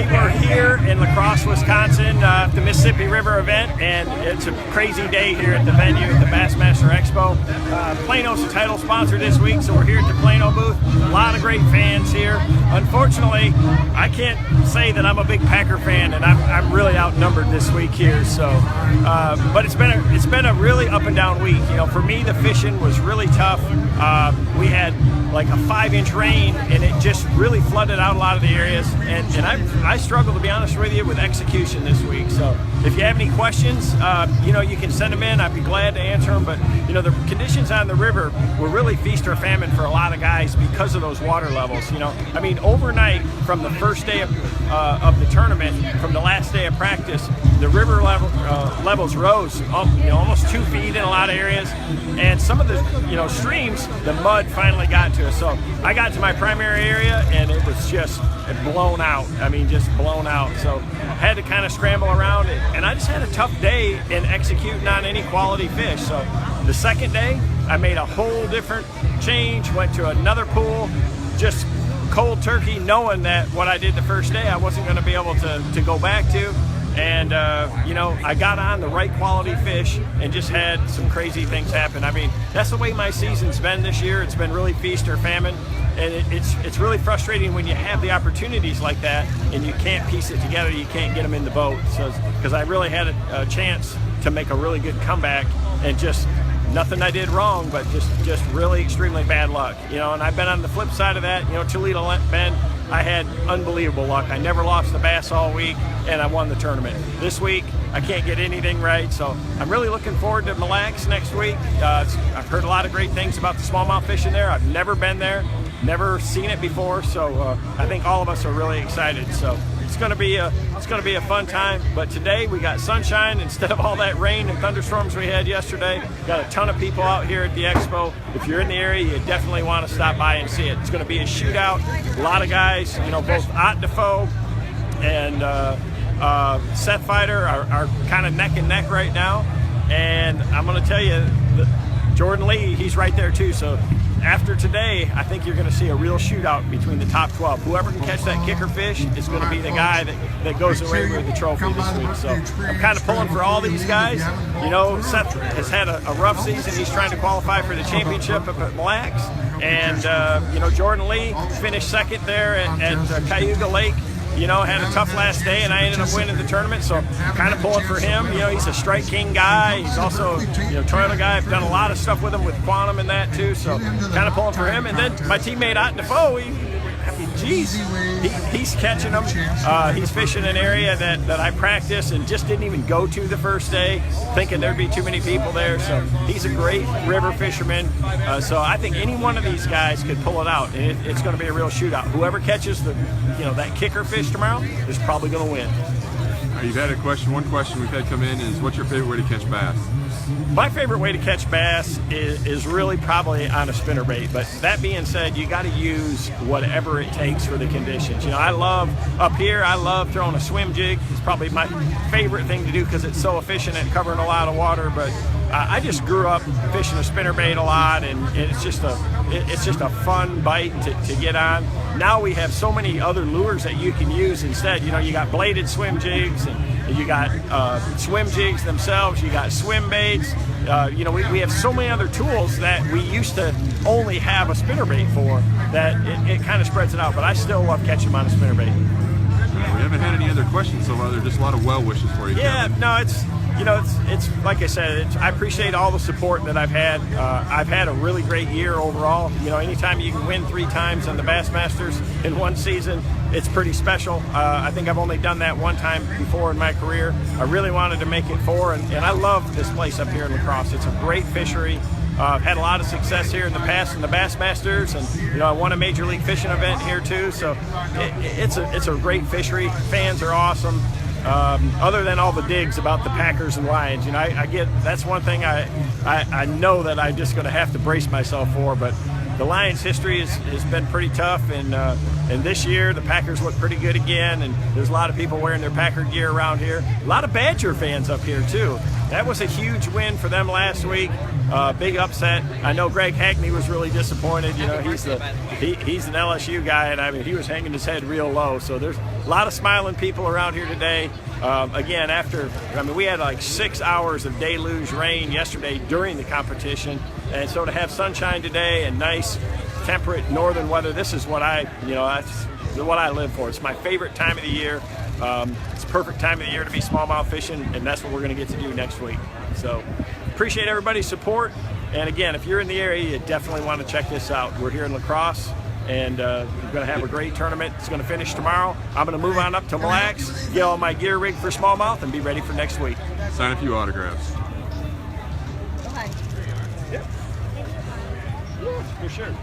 Hey, we're here in La Crosse, Wisconsin, the Mississippi River event, and it's a crazy day here at the venue at the Bassmaster Expo. Plano's the title sponsor this week, so we're here at the Plano booth. A lot of great fans here. Unfortunately, I can't say that I'm a big Packer fan, and I'm really outnumbered this week here. So, but it's been a really up and down week. You know, for me, the fishing was really tough. We had like a 5-inch rain, and it just really flooded out a lot of the areas. And I struggle, to be honest with you, with execution this week. So if you have any questions, you know, you can send them in. I'd be glad to answer them. But you know, the conditions on the river were really feast or famine for a lot of guys because of those water levels. You know, I mean, overnight from the first day of the tournament, from the last day of practice, the river levels rose up, you know, almost 2 feet in a lot of areas. And some of the, you know, streams, the mud finally got to us. So I got to my primary area and it was just blown out. I mean, just blown out. So I had to kind of scramble around it. And I just had a tough day in executing on any quality fish. So the second day, I made a whole different change, went to another pool, just cold turkey, knowing that what I did the first day, I wasn't going to be able to go back to. And, you know, I got on the right quality fish and just had some crazy things happen. I mean, that's the way my season's been this year. It's been really feast or famine. And it's really frustrating when you have the opportunities like that and you can't piece it together, you can't get them in the boat. So, because I really had a chance to make a really good comeback, and just nothing I did wrong, but just really extremely bad luck. You know, and I've been on the flip side of that. You know, Toledo Bend, I had unbelievable luck. I never lost the bass all week, and I won the tournament. This week, I can't get anything right, so I'm really looking forward to Mille Lacs next week. I've heard a lot of great things about the smallmouth fishing there. I've never been there, never seen it before, so I think all of us are really excited. So it's going to be a fun time. But today we got sunshine instead of all that rain and thunderstorms we had yesterday. Got a ton of people out here at the expo. If you're in the area, you definitely want to stop by and see it. It's going to be a shootout. A lot of guys, you know, both Ott Defoe and Seth Fighter are kind of neck and neck right now. And I'm going to tell you, Jordan Lee, he's right there too. So after today, I think you're going to see a real shootout between the top 12. Whoever can catch that kicker fish is going to be the guy that goes away with the trophy this week. So I'm kind of pulling for all these guys. You know, Seth has had a rough season. He's trying to qualify for the championship up at Mille Lacs. And, you know, Jordan Lee finished second there at Cayuga Lake. You know, had a tough last day, and I ended up winning the tournament, so I'm kind of pulling for him. You know, he's a Strike King guy. He's also, you know, toilet guy. I've done a lot of stuff with him with Quantum and that, too, so kind of pulling for him. And then my teammate Ott Defoe, he's catching them. He's fishing an area that I practice and just didn't even go to the first day, thinking there'd be too many people there. So he's a great river fisherman. So I think any one of these guys could pull it out, and it's going to be a real shootout. Whoever catches that kicker fish tomorrow is probably going to win. You've had a question. One question we've had come in is, what's your favorite way to catch bass? My favorite way to catch bass is really probably on a spinnerbait. But that being said, you got to use whatever it takes for the conditions. You know, I love throwing a swim jig. It's probably my favorite thing to do because it's so efficient at covering a lot of water. But I just grew up fishing a spinnerbait a lot, and it's just a fun bite to get on. Now we have so many other lures that you can use instead. You know, you got bladed swim jigs, and you got swim jigs themselves. You got swim baits. You know, we have so many other tools that we used to only have a spinnerbait for, that it kind of spreads it out. But I still love catching them on a spinnerbait. We haven't had any other questions so far. There's just a lot of well wishes for you. Yeah, Kevin. No, it's like I said, I appreciate all the support that I've had. I've had a really great year overall. You know, anytime you can win 3 times on the Bassmasters in one season, it's pretty special. I think I've only done that one time before in my career. I really wanted to make it 4, and I love this place up here in La Crosse. It's a great fishery. I've had a lot of success here in the past in the Bassmasters, and you know, I won a Major League Fishing event here too. So it's a great fishery. Fans are awesome. Other than all the digs about the Packers and Lions, you know, I get, that's one thing I know that I'm just going to have to brace myself for. But the Lions' history has been pretty tough, and this year the Packers look pretty good again, and there's a lot of people wearing their Packer gear around here. A lot of Badger fans up here too. that was a huge win for them last week. Big upset. I know Greg Hackney was really disappointed. You know, he's an LSU guy, and I mean, he was hanging his head real low. So there's a lot of smiling people around here today. Again, we had like 6 hours of deluge rain yesterday during the competition, and so to have sunshine today and nice temperate northern weather, this is what that's what I live for. It's my favorite time of the year. It's a perfect time of the year to be smallmouth fishing, and that's what we're going to get to do next week. So appreciate everybody's support, and again, if you're in the area, you definitely want to check this out. We're here in La Crosse, and we're going to have a great tournament. It's going to finish tomorrow. I'm going to move on up to Mille Lacs, get all my gear rigged for smallmouth, and be ready for next week. Sign a few autographs. Go ahead. Yeah, for sure.